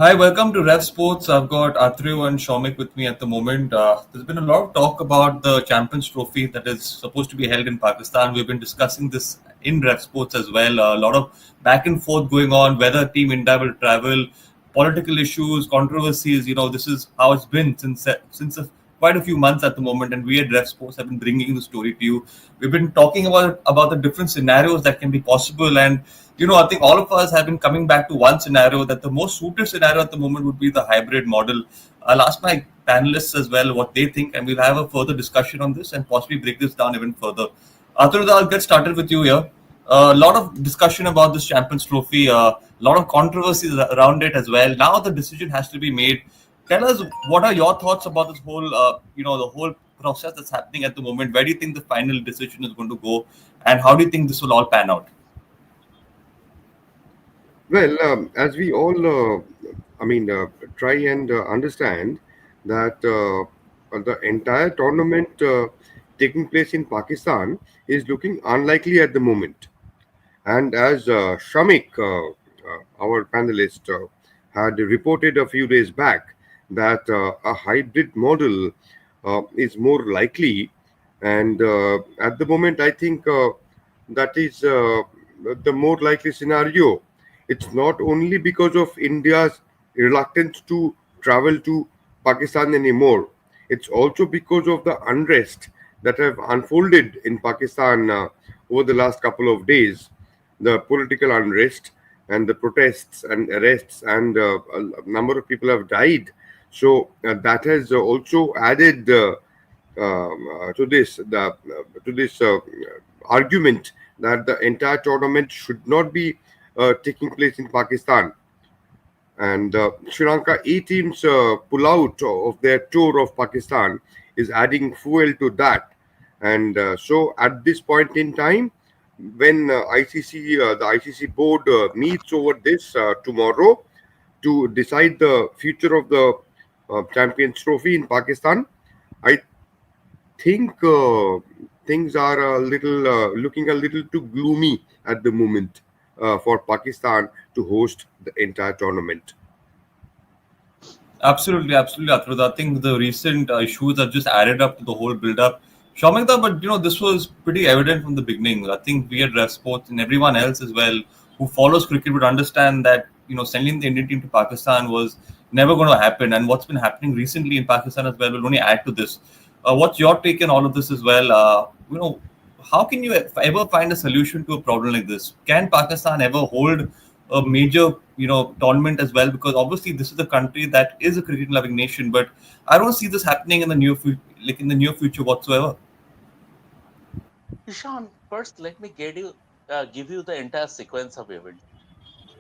Hi, welcome to Rev Sports. I've got Atriu and Shomik with me at the moment. There's been a lot of talk about the Champions Trophy that is supposed to be held in Pakistan. We've been discussing this in Rev Sports as well. A lot of back and forth going on, whether Team India will travel, political issues, controversies. This is how it's been since quite a few months at the moment. And we at Rev Sports have been bringing the story to you. We've been talking about the different scenarios that can be possible, and I think all of us have been coming back to one scenario that the most suited scenario at the moment would be the hybrid model. I'll ask my panelists as well what they think, and we'll have a further discussion on this and possibly break this down even further. Atul, I'll get started with you here. A lot of discussion about this Champions Trophy, a lot of controversies around it as well. Now the decision has to be made. Tell us what are your thoughts about this whole, the whole process that's happening at the moment. Where do you think the final decision is going to go, and how do you think this will all pan out? Well, as we all, try and understand that the entire tournament taking place in Pakistan is looking unlikely at the moment. And as Shamik, our panelist, had reported a few days back, that a hybrid model is more likely. And at the moment, I think that is the more likely scenario. It's not only because of India's reluctance to travel to Pakistan anymore, it's also because of the unrest that have unfolded in Pakistan over the last couple of days, the political unrest and the protests and arrests, and a number of people have died. So that has also added to this argument that the entire tournament should not be taking place in Pakistan. And Sri Lanka A teams pull out of their tour of Pakistan is adding fuel to that. And so at this point in time, when the ICC board meets over this tomorrow to decide the future of the Champions Trophy in Pakistan, I think things are a little looking a little too gloomy at the moment for Pakistan to host the entire tournament. Absolutely, absolutely, Atrudha. I think the recent issues have just added up to the whole build-up. Shamikta, but this was pretty evident from the beginning. I think we at Ref Sports and everyone else as well who follows cricket would understand that sending the Indian team to Pakistan was never going to happen. And what's been happening recently in Pakistan as well will only add to this. What's your take on all of this as well? How can you ever find a solution to a problem like this? Can Pakistan ever hold a major tournament as well, because obviously this is a country that is a cricket loving nation, but I don't see this happening in the near future whatsoever. Ishan, first let me give you the entire sequence of events.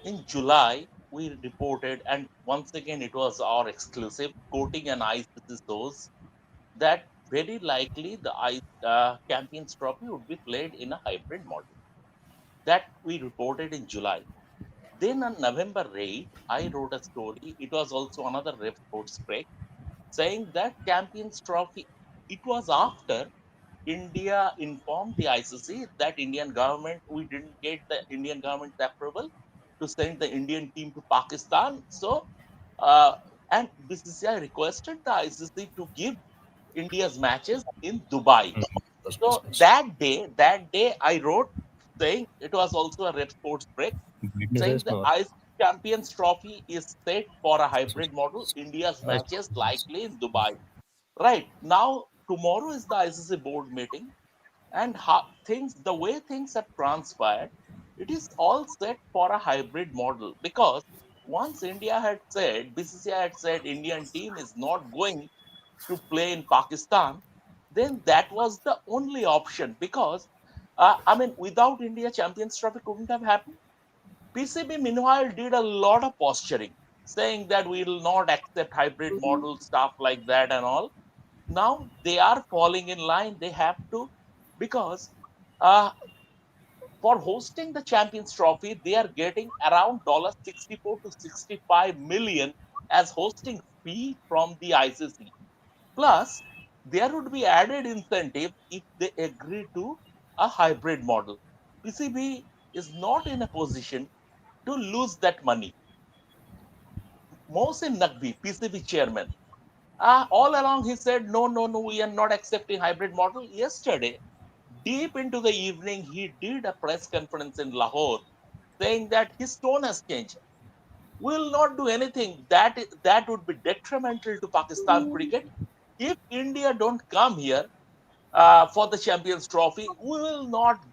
In July, we reported, and once again it was our exclusive, quoting an ICC source, that very likely the Champions Trophy would be played in a hybrid model. That we reported in July. Then on November 8, I wrote a story. It was also another Rev Sports break, saying that Champions Trophy. It was after India informed the ICC that Indian government we didn't get the Indian government's approval to send the Indian team to Pakistan. So uh, and BCCI requested the ICC to give India's matches in Dubai. So that day I wrote saying it was also a Red Sports break, saying the ICC Champions Trophy is set for a hybrid model. India's matches likely in Dubai. Right now, tomorrow is the ICC board meeting, and how things the way things have transpired, it is all set for a hybrid model because once India had said, BCCI had said, Indian team is not going to play in Pakistan, then that was the only option because I mean, without India, Champions Trophy couldn't have happened. PCB meanwhile did a lot of posturing, saying that we will not accept hybrid model stuff like that and all. Now they are falling in line. They have to because uh, for hosting the Champions Trophy, they are getting around 64 to 65 million as hosting fee from the ICC. Plus, there would be added incentive if they agree to a hybrid model. PCB is not in a position to lose that money. Mohsin Naqvi, PCB chairman, all along he said, no, no, no, we are not accepting hybrid model. Yesterday, deep into the evening, he did a press conference in Lahore saying that his tone has changed. We will not do anything that would be detrimental to Pakistan cricket. If India don't come here for the Champions Trophy, will not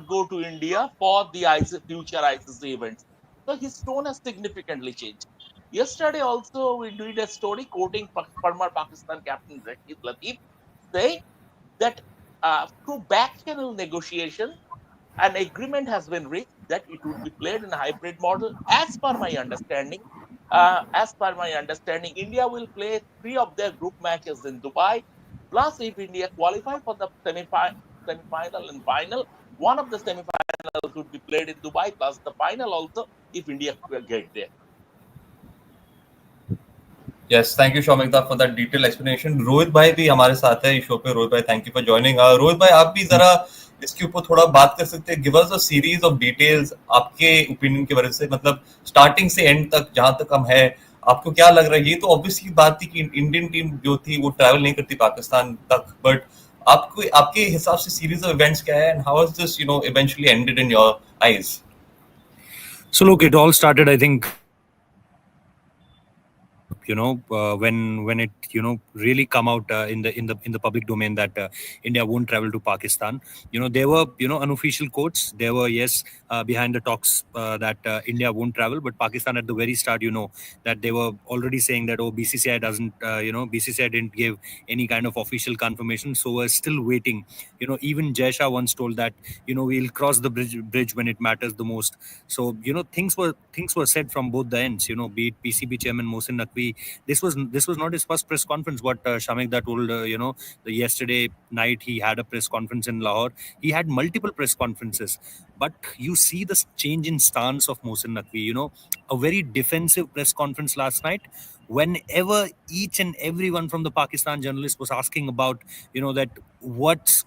go to India for the future ICC events. So his tone has significantly changed. Yesterday also we did a story quoting former Pakistan captain Rashid Latif saying that through back channel negotiation, an agreement has been reached that it would be played in a hybrid model. As per my understanding, India will play three of their group matches in Dubai. Plus, if India qualify for the semi-final and final, one of the semi-finals would be played in Dubai. Plus, the final also, if India will get there. Yes, thank you Shomikta for that detailed explanation. Rohit भाई भी हमारे साथ है इस show पे. रोहित भाई, thank you for joining. Rohit भाई, आप भी जरा इसके ऊपर थोड़ा बात कर सकते हैं. Give us a series of details आपके ओपिनियन की वजह से, मतलब स्टार्टिंग से एंड तक जहां तक हम है, आपको क्या लग रहा है? ये तो ऑब्वियसली बात थी कि इंडियन टीम जो थी वो ट्रैवल नहीं करती पाकिस्तान तक, बट आपको आपके हिसाब से सीरीज ऑफ इवेंट्स क्या है, and how has this eventually ended in your eyes? So look, it all started, I think, when it really come out in the public domain that India won't travel to Pakistan. There were unofficial quotes. There were, yes, behind the talks that India won't travel, but Pakistan at the very start, that they were already saying that, oh, BCCI doesn't BCCI didn't give any kind of official confirmation, so we're still waiting. Even Jaisha once told that we'll cross the bridge when it matters the most. So things were said from both the ends. Be it PCB chairman Mohsin Naqvi. This was not his first press conference. What Shamikda told, yesterday night he had a press conference in Lahore. He had multiple press conferences, but you see the change in stance of Mohsin Naqvi. A very defensive press conference last night. Whenever each and everyone from the Pakistan journalist was asking about, that what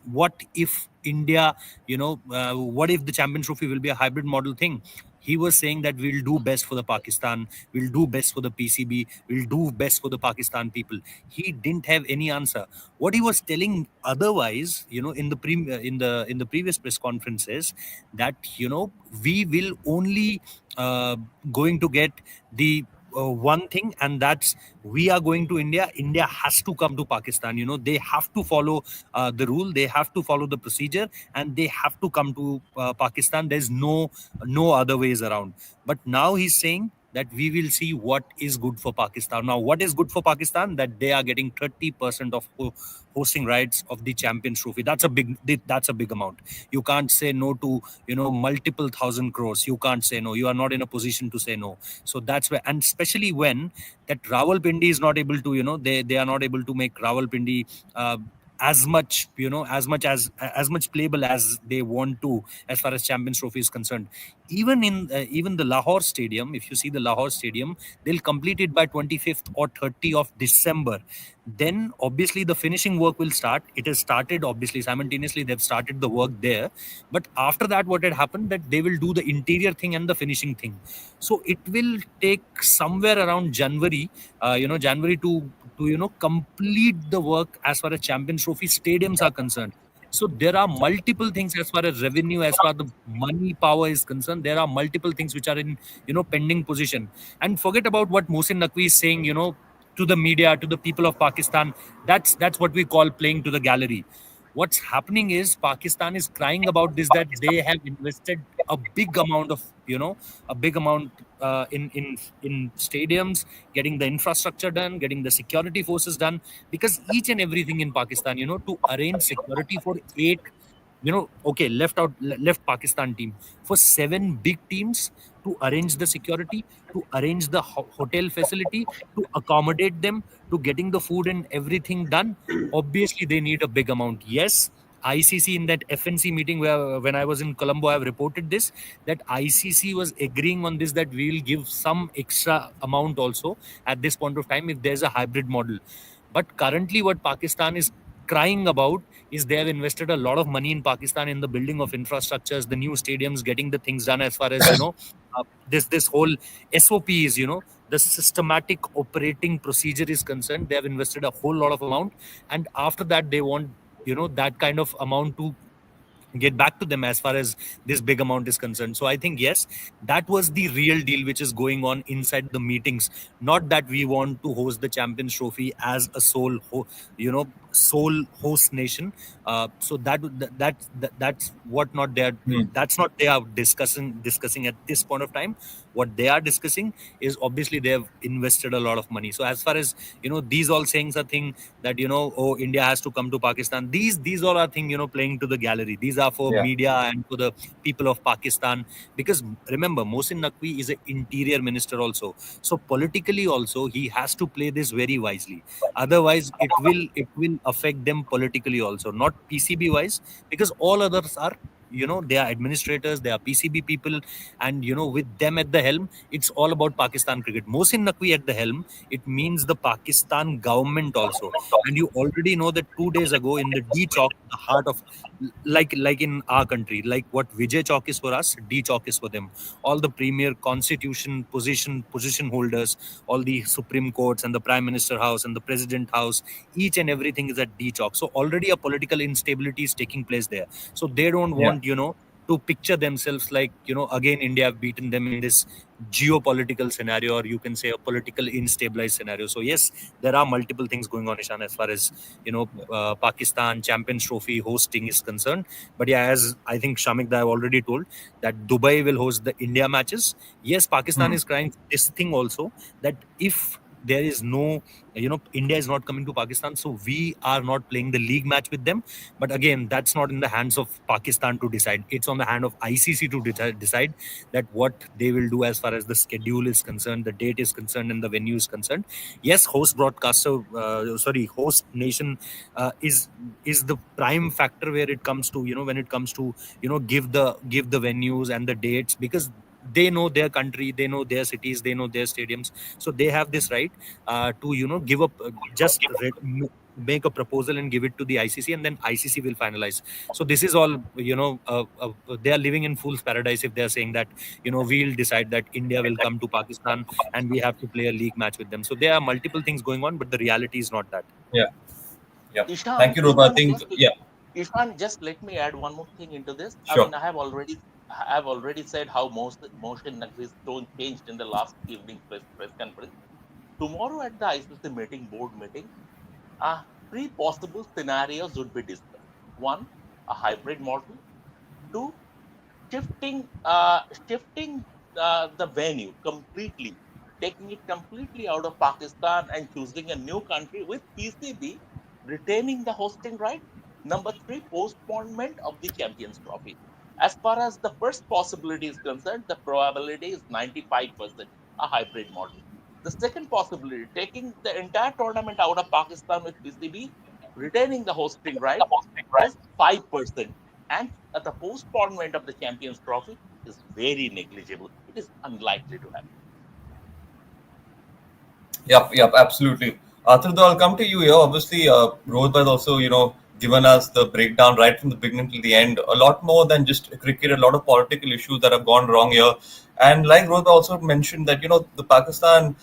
if India, what if the Champions Trophy will be a hybrid model thing? He was saying that we'll do best for the Pakistan, we'll do best for the PCB, we'll do best for the Pakistan people. He didn't have any answer. What he was telling otherwise, in the previous press conferences, that we will only going to get the one thing, and that's we are going to India. India has to come to Pakistan. They have to follow the rule, they have to follow the procedure, and they have to come to Pakistan. There's no other ways around. But now he's saying that we will see what is good for Pakistan. Now, what is good for Pakistan? That they are getting 30% of hosting rights of the Champions Trophy. That's a big amount. You can't say no to multiple thousand crores. You can't say no. You are not in a position to say no. So that's where, and especially when that Rawalpindi is not able to, they are not able to make Rawalpindi as much playable as they want to, as far as Champions Trophy is concerned. Even the Lahore Stadium, if you see the Lahore Stadium, they'll complete it by 25th or 30th of December. Then obviously the finishing work will start. It has started, obviously simultaneously they've started the work there. But after that, what had happened, that they will do the interior thing and the finishing thing. So it will take somewhere around January, January to complete the work as far as Champions Trophy stadiums are concerned. So there are multiple things as far as revenue, as far as the money power is concerned. There are multiple things which are in pending position. And forget about what Mohsin Naqvi is saying, to the media, to the people of Pakistan. That's what we call playing to the gallery. What's happening is Pakistan is crying about this, that they have invested a big amount of in stadiums, getting the infrastructure done, getting the security forces done, because each and everything in Pakistan, to arrange security for 8, okay, left Pakistan team, for 7 big teams, to arrange the security, to arrange the hotel facility, to accommodate them, to getting the food and everything done. Obviously they need a big amount. Yes, ICC in that FNC meeting where when I was in Colombo, I have reported this, that ICC was agreeing on this, that we will give some extra amount also at this point of time if there's a hybrid model. But currently what Pakistan is crying about is they have invested a lot of money in Pakistan in the building of infrastructures, the new stadiums, getting the things done as far as this whole SOP is, the systematic operating procedure is concerned, they have invested a whole lot of amount, and after that they want that kind of amount to get back to them as far as this big amount is concerned. So I think yes, that was the real deal which is going on inside the meetings. Not that we want to host the Champions Trophy as a sole host nation. So that's what not they are. Hmm. That's not they are discussing at this point of time. What they are discussing is obviously they have invested a lot of money. So as far as these all sayings are thing that oh, India has to come to Pakistan. These all are thing playing to the gallery. These are for Yeah. media and for the people of Pakistan. Because remember, Mohsin Naqvi is an interior minister also. So politically also he has to play this very wisely. Otherwise, it will affect them politically also, not PCB wise, because all others are they are administrators, they are PCB people, and with them at the helm, it's all about Pakistan cricket. Mohsin Naqvi at the helm, it means the Pakistan government also. And you already know that 2 days ago in the D Chowk, the heart of like in our country, like what Vijay Chowk is for us, D Chowk is for them. All the premier constitution position holders, all the Supreme Courts and the Prime Minister House and the President House, each and everything is at D Chowk. So already a political instability is taking place there. So they don't Yeah. want to picture themselves like again India have beaten them in this geopolitical scenario, or you can say a political instabilized scenario. So yes, there are multiple things going on, Ishan, as far as Pakistan Champions Trophy hosting is concerned. But yeah, as I think Shamik have already told, that Dubai will host the India matches. Yes, Pakistan Hmm. is crying for this thing also, that if there is no India is not coming to Pakistan, so we are not playing the league match with them. But again, that's not in the hands of Pakistan to decide. It's on the hand of ICC to decide that what they will do as far as the schedule is concerned, the date is concerned, and the venue is concerned. Yes, host nation is the prime factor where it comes to when it comes to give the venues and the dates, because they know their country, they know their cities, they know their stadiums. So they have this right to give up make a proposal and give it to the ICC, and then ICC will finalize. So this is all they are living in fool's paradise if they are saying that we'll decide that India will come to Pakistan and we have to play a league match with them. So there are multiple things going on, but the reality is not that. Yeah. Yeah. Ishan, Thank you, Rupa. I Ishan, think, just yeah, Ishan, just let me add one more thing into this. I sure. mean, I have already said how motion Naqvi's tone changed in the last evening press conference. Tomorrow at the ICC meeting, board meeting, uh, three possible scenarios would be discussed. One, a hybrid model. Two, shifting the venue completely, taking it completely out of Pakistan and choosing a new country with PCB retaining the hosting right. Number three, postponement of the Champions Trophy. As far as the first possibility is concerned, the probability is 95%, a hybrid model. The second possibility, taking the entire tournament out of Pakistan with PCB, retaining the hosting right, is 5%. And the postponement of the Champions Trophy is very negligible. It is unlikely to happen. Yep, yep, absolutely. Arthur, I'll come to you here. Obviously, Rohit has also, given us the breakdown right from the beginning till the end. A lot more than just cricket, a lot of political issues that have gone wrong here. And like Rohit also mentioned that, the Pakistan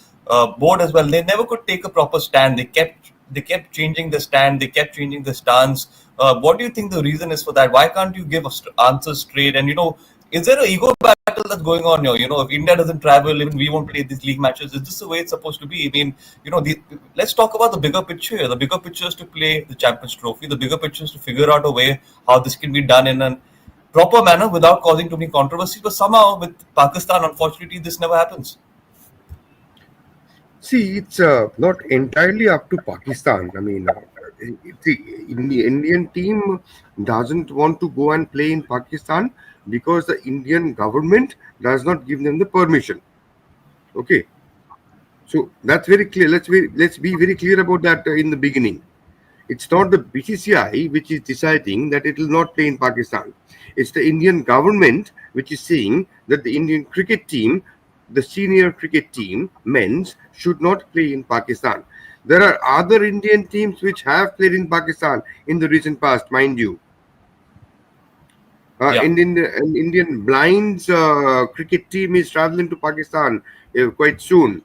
board as well, they never could take a proper stand. They kept changing the stand. They kept changing the stance. What do you think the reason is for that? Why can't you give us answers straight? And is there an ego battle that's going on here? If India doesn't travel, even we won't play these league matches. Is this the way it's supposed to be? I mean, let's talk about the bigger picture here. The bigger picture is to play the Champions Trophy. The bigger picture is to figure out a way how this can be done in a proper manner without causing too many controversy. But somehow with Pakistan, unfortunately, this never happens. See, it's not entirely up to Pakistan. I mean, the Indian team doesn't want to go and play in Pakistan because the Indian government does not give them the permission. Okay, so that's very clear. Let's be very clear about that in the beginning. It's not the BCCI which is deciding that it will not play in Pakistan. It's the Indian government which is saying that the Indian cricket team, the senior cricket team, men's, should not play in Pakistan. There are other Indian teams which have played in Pakistan in the recent past, mind you. Yeah. An Indian blinds cricket team is traveling to Pakistan quite soon.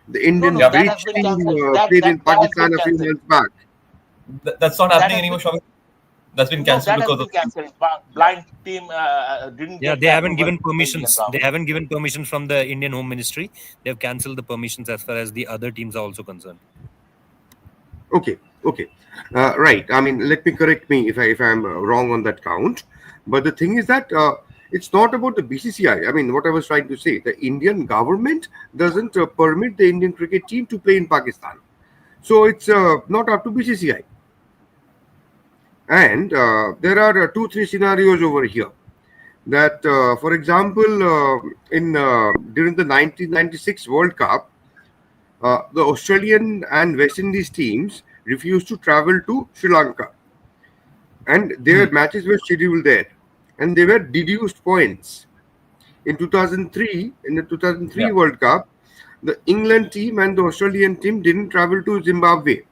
The No, Indian no, Yeah. that has bridge been team cancelled. played in That has Pakistan been a few cancelled. months back. That's not That happening has anymore, been Shobhit. That's been no, cancelled that has because of been cancelled. Blind team didn't Yeah, get they the haven't approval given from the Indian permissions. They government. haven't given permissions from the Indian Home Ministry. They've cancelled the permissions as far as the other teams are also concerned. Okay, okay, right. I mean, let me correct me if I'm wrong on that count. But the thing is that it's not about the BCCI. I mean, what I was trying to say, the Indian government doesn't permit the Indian cricket team to play in Pakistan. So it's not up to BCCI. And there are two, three scenarios over here. That, for example, in during the 1996 World Cup, the Australian and West Indies teams refused to travel to Sri Lanka, and Hmm. their matches were scheduled there, and they were deduced points. In 2003, in the Yeah. 2003 World Cup, the England team and the Australian team didn't travel to Zimbabwe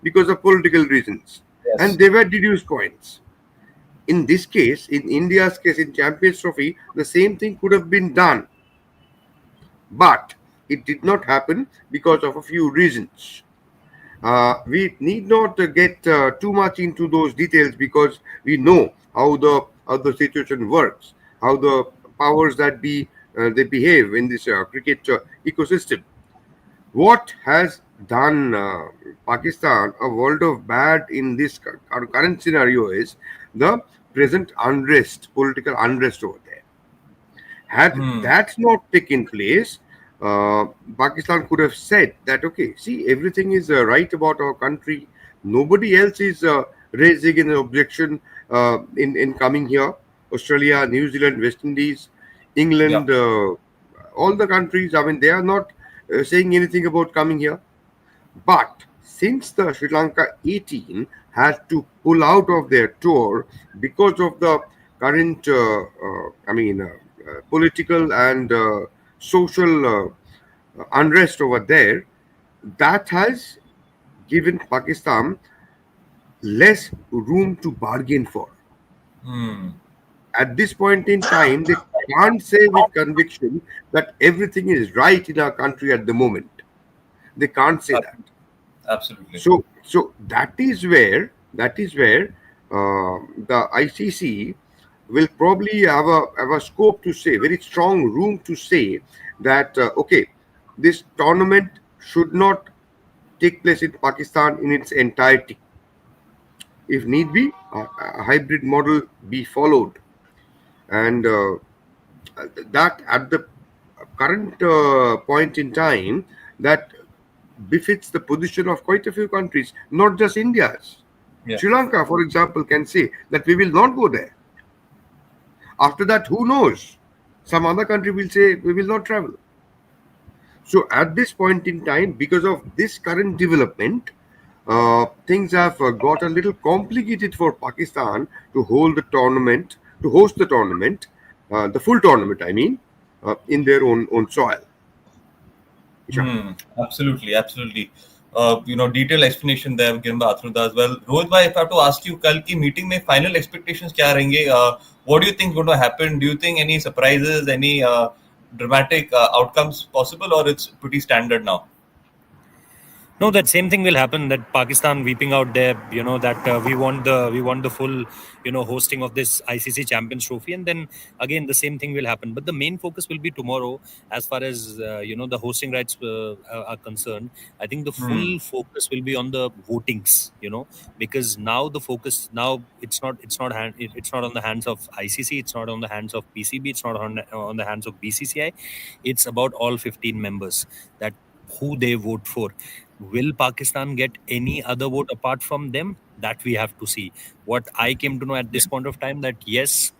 because of political reasons, and Yes. they were deduced points. In this case, in India's case, in Champions Trophy, the same thing could have been done, but it did not happen because of a few reasons. We need not get too much into those details because we know how the situation works, how the powers that be they behave in this cricket ecosystem. What has done Pakistan a world of bad in this current scenario is the present unrest, political unrest over there. Had Hmm. that not taken place, uh, Pakistan could have said that, okay, see, everything is right about our country. Nobody else is raising an objection in coming here. Australia, New Zealand, West Indies, Yeah. England, all the countries, I mean, they are not saying anything about coming here. But since the Sri Lanka 18 had to pull out of their tour because of the current, political and social unrest over there, that has given Pakistan less room to bargain for. Hmm. At this point in time, they can't say with conviction that everything is right in our country at the moment. They can't say that. Absolutely. So that is where the ICC will probably have a scope to say, very strong room to say that, okay, this tournament should not take place in Pakistan in its entirety. If need be, a hybrid model be followed, and that at the current point in time, that befits the position of quite a few countries, not just India's. Yeah. Sri Lanka, for example, can say that we will not go there. After that, who knows? Some other country will say we will not travel. So at this point in time, because of this current development, things have got a little complicated for Pakistan to hold the tournament, to host the tournament, the full tournament, I mean, in their own soil. Isha. Hmm. Absolutely. Absolutely. Detailed explanation there given by Atruda as well. Rohit bhai, if I have to ask you, कल की meeting में final expectations क्या रहेंगे? What do you think is going to happen? Do you think any surprises, any dramatic outcomes possible, or it's pretty standard now? No, that same thing will happen. That Pakistan weeping out there, that we want the full, hosting of this ICC Champions Trophy, and then again the same thing will happen. But the main focus will be tomorrow, as far as the hosting rights are concerned. I think the Hmm. full focus will be on the votings, because now the focus now it's not on the hands of ICC, it's not on the hands of PCB, it's not on the hands of BCCI. It's about all 15 members, that who they vote for. Will Pakistan get any other vote apart from them? That we have to see. What I came to know at Yeah. this point of time, that yes,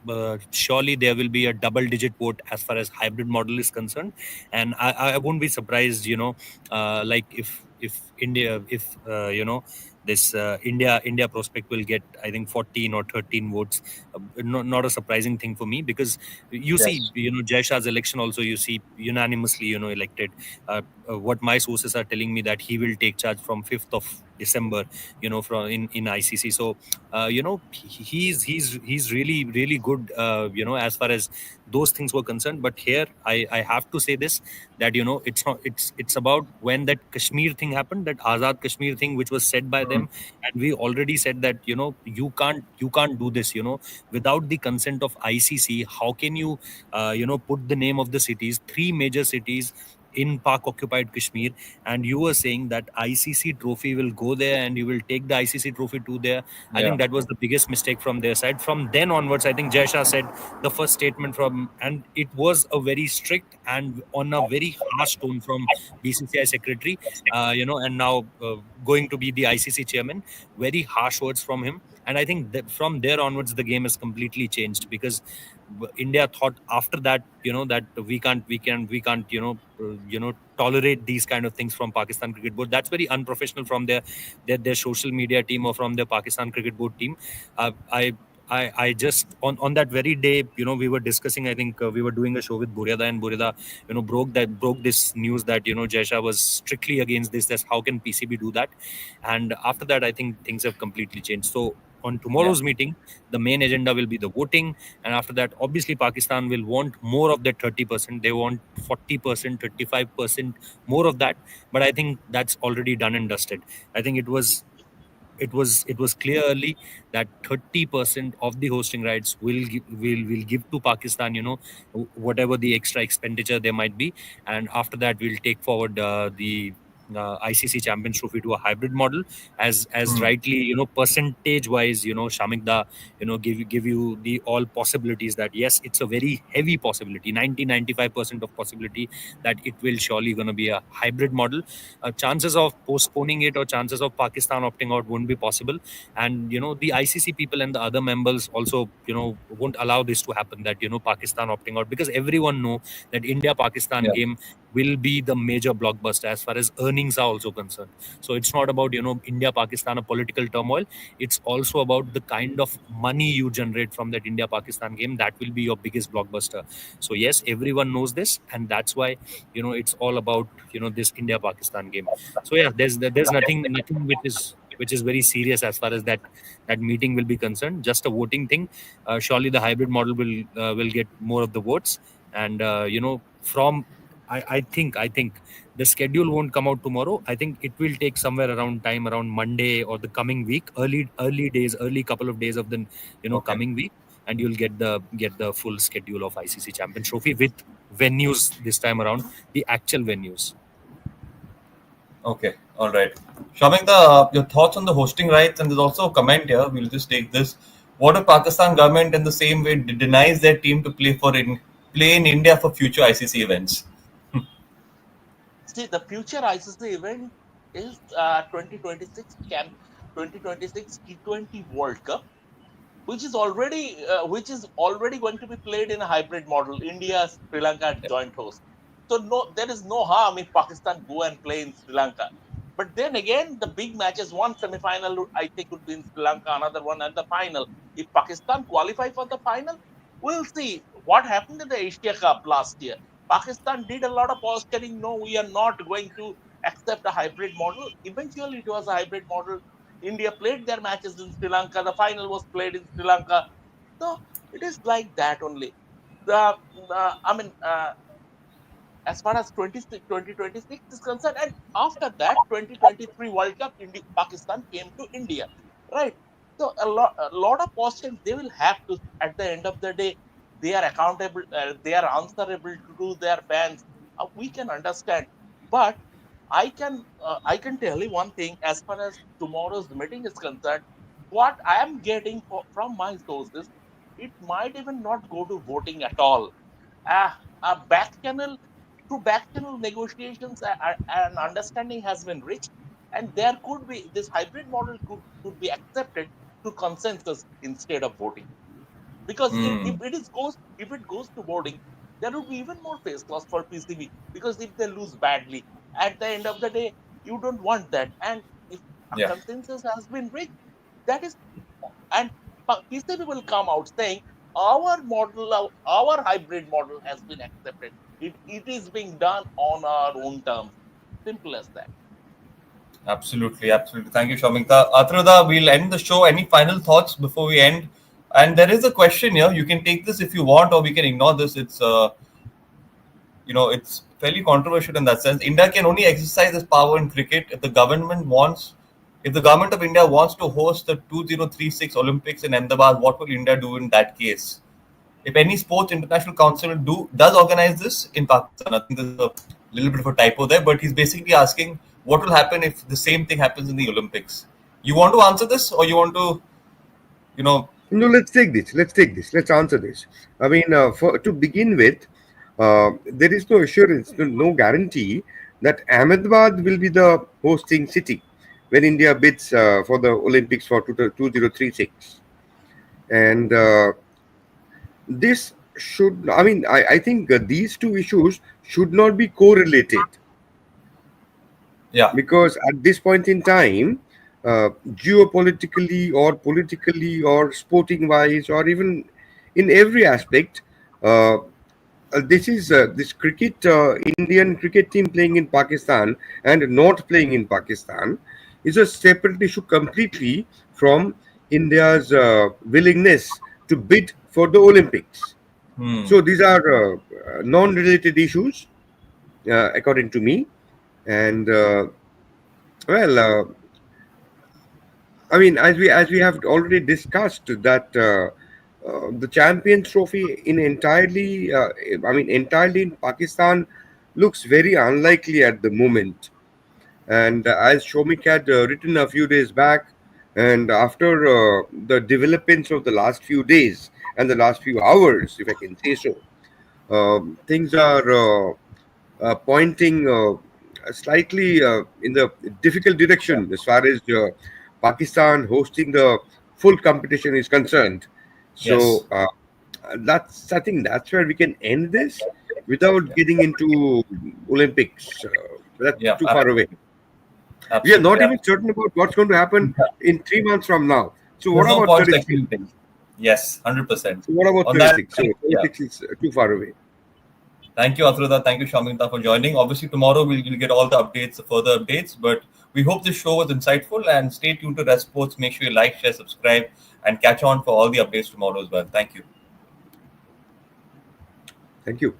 surely there will be a double-digit vote as far as hybrid model is concerned, and I won't be surprised, like this India prospect will get, I think, 14 or 13 votes. Not a surprising thing for me, because you see, Yes. Jay Shah's election also, you see, unanimously, elected. What my sources are telling me, that he will take charge from 5th of December, from in ICC. So he's really good, as far as those things were concerned. But here I have to say this, that it's not, it's about when that Kashmir thing happened, that Azad Kashmir thing, which was said by them. And we already said that, you can't do this, without the consent of ICC. How can you put the name of the cities, three major cities in Pak occupied Kashmir, and you were saying that ICC trophy will go there, and you will take the ICC trophy to there. I Yeah. think that was the biggest mistake from their side. From then onwards, I think Jay Shah said the first statement from, and it was a very strict and on a very harsh tone from BCCI secretary, and now going to be the ICC chairman. Very harsh words from him, and I think that from there onwards the game has completely changed, because India thought after that, that we can't tolerate these kind of things from Pakistan cricket board. That's very unprofessional from their social media team, or from their Pakistan cricket board team. uh, i I just on that very day, we were discussing. I think we were doing a show with Burida, and Burida, broke this news that Jaisha was strictly against this. That's how can PCB do that? And after that, I think things have completely changed. So on Yeah. tomorrow's meeting, the main agenda will be the voting, and after that, obviously, Pakistan will want more of that 30%. They want 40%, 35% more of that. But I think that's already done and dusted. I think it was clear early that 30% of the hosting rights will give to Pakistan, whatever the extra expenditure there might be. And after that, we'll take forward the ICC Champions Trophy to a hybrid model, as Hmm. rightly, percentage wise, Shamik Da, give you the all possibilities, that yes, it's a very heavy possibility, 90-95% of possibility, that it will surely going to be a hybrid model. Chances of postponing it, or chances of Pakistan opting out, won't be possible. And the ICC people and the other members also, won't allow this to happen, that Pakistan opting out, because everyone know that India Pakistan Yeah. game will be the major blockbuster as far as earnings are also concerned. So it's not about India Pakistan a political turmoil. It's also about the kind of money you generate from that India Pakistan game, that will be your biggest blockbuster. So yes, everyone knows this, and that's why it's all about this India Pakistan game. So yeah, there's nothing which is very serious as far as that meeting will be concerned. Just a voting thing. Surely the hybrid model will get more of the votes, and from I think the schedule won't come out tomorrow. I think it will take somewhere around time, around Monday or the coming week, early days, early couple of days of the Okay. coming week, and you'll get the full schedule of ICC Champions Trophy with venues this time around, the actual venues. Okay. All right. Shamik, your thoughts on the hosting rights, and there's also a comment here. We'll just take this. What if Pakistan government in the same way denies their team to play in India for future ICC events? See, the future ICC event is 2026 camp 2026 T20 World Cup, which is already going to be played in a hybrid model. India, Sri Lanka joint host. So no, there is no harm if Pakistan go and play in Sri Lanka. But then again, the big matches, one semi-final I think would be in Sri Lanka, another one at the final. If Pakistan qualify for the final, we'll see what happened in the Asia Cup last year. Pakistan did a lot of posturing. No, we are not going to accept a hybrid model. Eventually, it was a hybrid model. India played their matches in Sri Lanka. The final was played in Sri Lanka. So it is like that only. The I mean, as far as 2026 is concerned, and after that, 2023 World Cup, Pakistan came to India, right? So a lot of questions they will have to. At the end of the day, they are accountable. They are answerable to their fans. We can understand, but I can tell you one thing. As far as tomorrow's meeting is concerned, what I am getting from my sources, it might even not go to voting at all. A back channel through back channel negotiations, an understanding has been reached, and there could be this hybrid model could be accepted to consensus instead of voting. Because if Hmm. it goes to voting, there will be even more face loss for PCB, because if they lose badly, at the end of the day, You don't want that. And if a Yeah. consensus has been reached, that is, and PCB will come out saying our model, our hybrid model has been accepted. It is being done on our own terms. Simple as that. Absolutely, absolutely. Thank you, Shamikta. Atrada, we'll end the show. Any final thoughts before we end? And there is a question here. You can take this if you want, or we can ignore this. It's fairly controversial in that sense. India can only exercise its power in cricket if the government of India wants to host the 2036 Olympics in Ahmedabad. What will India do in that case? If any sports international council does organize this in Pakistan, I think there's a little bit of a typo there, but he's basically asking what will happen if the same thing happens in the Olympics. You want to answer this, or you want to, you know, No, let's take this. Let's take this. Let's answer this. I mean, to begin with, there is no assurance, no guarantee that Ahmedabad will be the hosting city when India bids for the Olympics for 2036. And this should, I think these two issues should not be correlated, yeah, because at this point in time, geopolitically or politically or sporting wise or even in every aspect, uh, this cricket Indian cricket team playing in Pakistan and not playing in Pakistan is a separate issue completely from India's willingness to bid for the Olympics. hmm, So these are non-related issues, according to me. And well, as we have already discussed that the Champions Trophy entirely in Pakistan looks very unlikely at the moment. And as Shomik had written a few days back, and after the developments of the last few days and the last few hours, if I can say so, things are pointing slightly in the difficult direction as far as Pakistan hosting the full competition is concerned. yes, So that's I think that's where we can end this without getting into Olympics. That's yeah, too far away. We are absolutely, not even absolutely. certain about what's going to happen in 3 months from now. So what There's no about point 36? speculating. Yes, 100%. So what about On that, 36? So yeah. 36 is too far away. Thank you, Atrada. Thank you, Shaminta, for joining. Obviously, tomorrow we'll get all the updates, the further updates. But we hope this show was insightful, and stay tuned to Rest Sports. Make sure you like, share, subscribe, and catch on for all the updates tomorrow as well. Thank you. Thank you.